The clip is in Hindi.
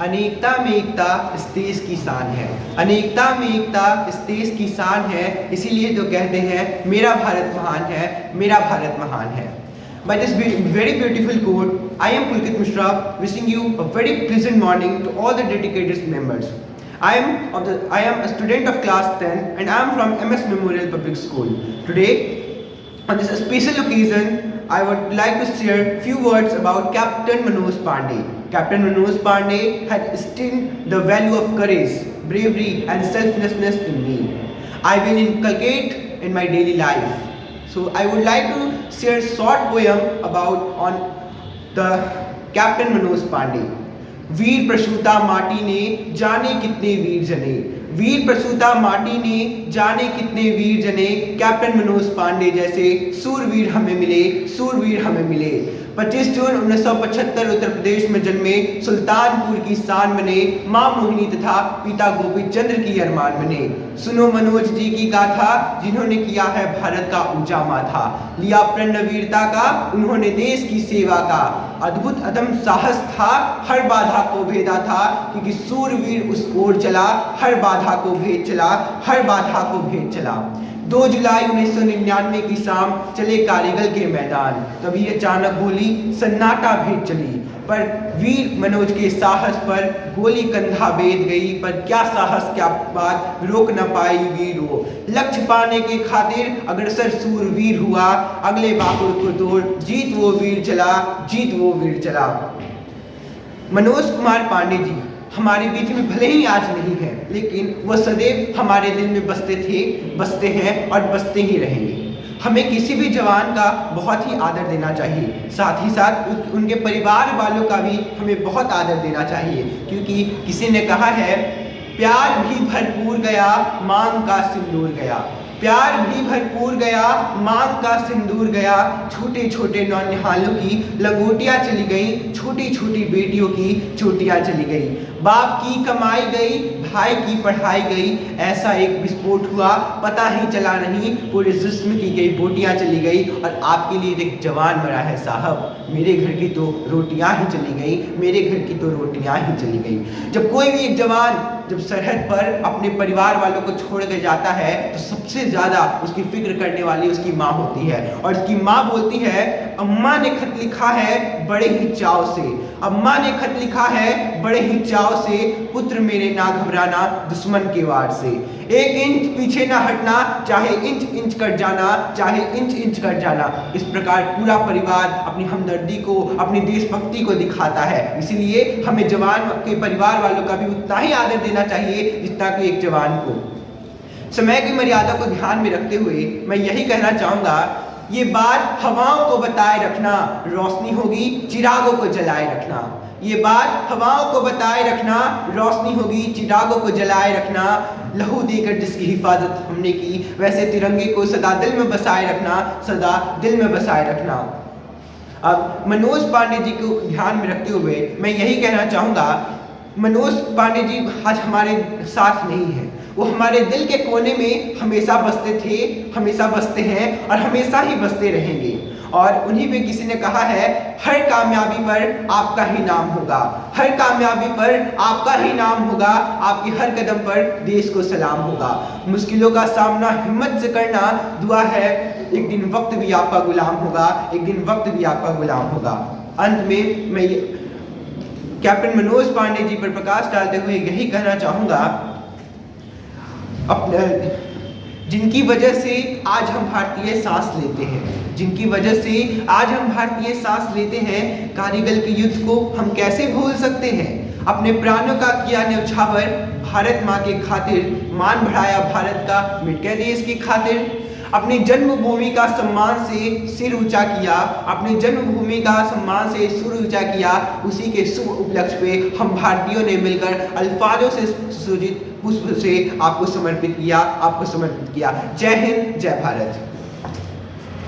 अनेकता में एकता इस देश की शान है। अनेकता में एकता इस देश की शान है, इसीलिए तो कहते हैं मेरा भारत महान है, मेरा भारत महान है। By this very beautiful quote, I am Pulkit Mishra, wishing you a very pleasant morning to all the dedicated members. I am a student of class 10 and I am from MS Memorial Public School. Today, on this special occasion, I would like to share few words about Captain Manoj Pandey. Captain Manoj Pandey had instilled the value of courage, bravery and selflessness in me. I will inculcate in my daily life. So I would like to share a short poem on the Captain Manoj Pandey. वीर प्रसूता माटी ने जाने कितने वीर जने, वीर प्रसूता माटी ने जाने कितने वीर जने, कैप्टन मनोज पांडे जैसे सूरवीर हमें मिले, सूरवीर हमें मिले। 25 जून 1975 उत्तर प्रदेश में जन्मे, सुल्तानपुर की शान बने, मां मोहिनी तथा पिता गोपी चंद्र की अरमान बने। सुनो मनोज जी की गाथा, जिन्होंने किया है भारत का ऊंचा माथा, लिया प्रण वीरता का उन्होंने देश की सेवा का। अद्भुत अदम साहस था, हर बाधा को भेदा था, क्योंकि सूरवीर उस ओर चला, हर बाधा को भेद चला, हर बाधा को भेद चला। 2 जुलाई 1999 की शाम चले कारगिल के मैदान, तभी अचानक गोली सन्नाटा भेद चली, पर वीर मनोज के साहस पर गोली कंधा बेद गई, पर क्या साहस क्या बात रोक न पाई वीर वो। लक्ष्य पाने के खातिर अग्रसर सूरवीर हुआ, अगले बाकुड़ को तोड़ जीत वो वीर चला, जीत वो वीर चला। मनोज कुमार पांडे जी हमारे बीच में भले ही आज नहीं है, लेकिन वह सदैव हमारे दिल में बसते थे, बसते हैं और बसते ही रहेंगे। हमें किसी भी जवान का बहुत ही आदर देना चाहिए, साथ ही साथ उनके परिवार वालों का भी हमें बहुत आदर देना चाहिए, क्योंकि किसी ने कहा है प्यार भी भरपूर गया, मांग का सिंदूर गया। प्यार भी भरपूर गया, मांग का सिंदूर गया, छोटे छोटे नौनिहालों की लंगोटियां चली गई, छोटी छोटी बेटियों की चोटियां चली गई। बाप की कमाई गई, भाई की पढ़ाई गई, ऐसा एक विस्फोट हुआ पता ही चला नहीं, पूरे जिस्म की कई बोटियां चली गई और आपके लिए एक जवान मरा है साहब, मेरे घर की तो रोटियां ही चली गई, मेरे घर की तो रोटियां ही चली गई। जब कोई भी एक जवान जब सरहद पर अपने परिवार वालों को छोड़ कर जाता है, तो सबसे ज़्यादा उसकी फिक्र करने वाली उसकी माँ होती है, और उसकी माँ बोलती है अम्मा ने खत लिखा है बड़े ही चाव से, अम्मा ने खत लिखा है बड़े ही चाव से, पुत्र मेरे ना घबराना दुश्मन के वार से। 1 इंच पीछे ना हटना, चाहे इंच इंच कट जाना, चाहे इंच इंच कट जाना। इस प्रकार पूरा परिवार अपनी हमदर्दी को, अपनी देशभक्ति को दिखाता है। इसीलिए हमें जवान के परिवार वालों का भी उतना ही आदर देना चाहिए जितना कि एक जवान को। समय की मर्यादा को ध्यान में रखते हुए मैं यही कहना चाहूँगा, ये बात हवाओं को बताए रखना, रोशनी होगी चिरागों को जलाए रखना। ये बात हवाओं को बताए रखना, रोशनी होगी चिरागों को जलाए रखना। लहू देकर जिसकी हिफाजत हमने की, वैसे तिरंगे को सदा दिल में बसाए रखना, सदा दिल में बसाए रखना। अब मनोज पांडे जी को ध्यान में रखते हुए मैं यही कहना चाहूँगा, मनोज पांडे जी आज हमारे साथ नहीं है, वो हमारे दिल के कोने में हमेशा बसते थे, हमेशा बसते हैं और हमेशा ही बसते रहेंगे। और उन्हीं में किसी ने कहा है हर कामयाबी पर आपका ही नाम होगा, हर कामयाबी पर आपका ही नाम होगा, आपके हर कदम पर देश को सलाम होगा। मुश्किलों का सामना हिम्मत से करना, दुआ है एक दिन वक्त भी आपका गुलाम होगा, एक दिन वक्त भी आपका गुलाम होगा। अंत में मैं कैप्टन मनोज पांडे जी पर प्रकाश डालते हुए यही कहना चाहूँगा, अपने जिनकी वजह से आज हम भारतीय सांस लेते हैं, जिनकी वजह से आज हम भारतीय सांस लेते हैं, कारगिल के युद्ध को हम कैसे भूल सकते हैं। अपने प्राणों का किया न्यौछावर भारत माँ के खातिर, मान बढ़ाया भारत का मिट गए देश की खातिर। अपनी जन्मभूमि का सम्मान से सिर ऊंचा किया, अपनी जन्मभूमि का सम्मान से सिर ऊंचा किया, उसी के शुभ उपलक्ष्य पे हम भारतीयों ने मिलकर अल्फाजों से सुसज्जित पुष्प से आपको समर्पित किया, आपको समर्पित किया। जय हिंद, जय भारत।